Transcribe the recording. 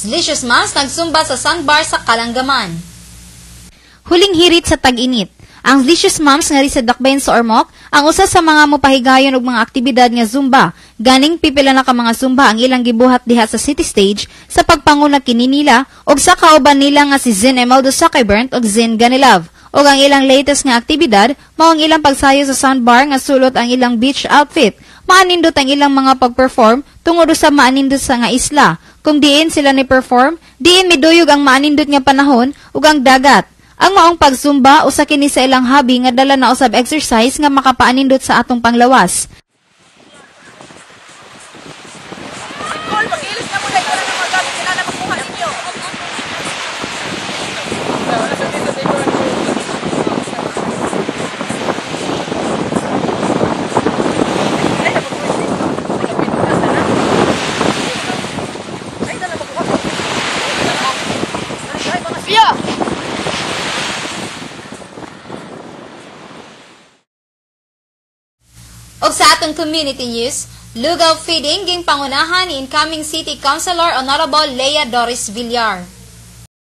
Licious Moms nagsumba sa sandbar sa Kalanggaman. Huling hirit sa tag-init. Ang Licious Moms nga ri sa Dakbayan sa Ormoc, ang usa sa mga mopahigayon og mga aktibidad nga zumba. Ganing pipila na ka mga zumba ang ilang gibuhat diha sa city stage sa pagpanguna kini nila og sa kauban nila nga si Zin Emeldo Sakaybernt og Zin Ganilov. Og ang ilang latest nga aktibidad mao ang ilang pagsayo sa sandbar nga sulot ang ilang beach outfit. Maanindot ang ilang mga pag-perform tungod sa maanindot sa nga isla. Kung diin sila ni perform, diin miduyog ang maanindot nga panahon ug ang dagat. Ang maong pagzumba usa kini sa ilang hobby nga dala na usab exercise nga makapaanindot sa atong panglawas. Og sa atong community news, lugaw feeding ging pangunahan ni incoming City Councilor Honorable Lea Doris Villar.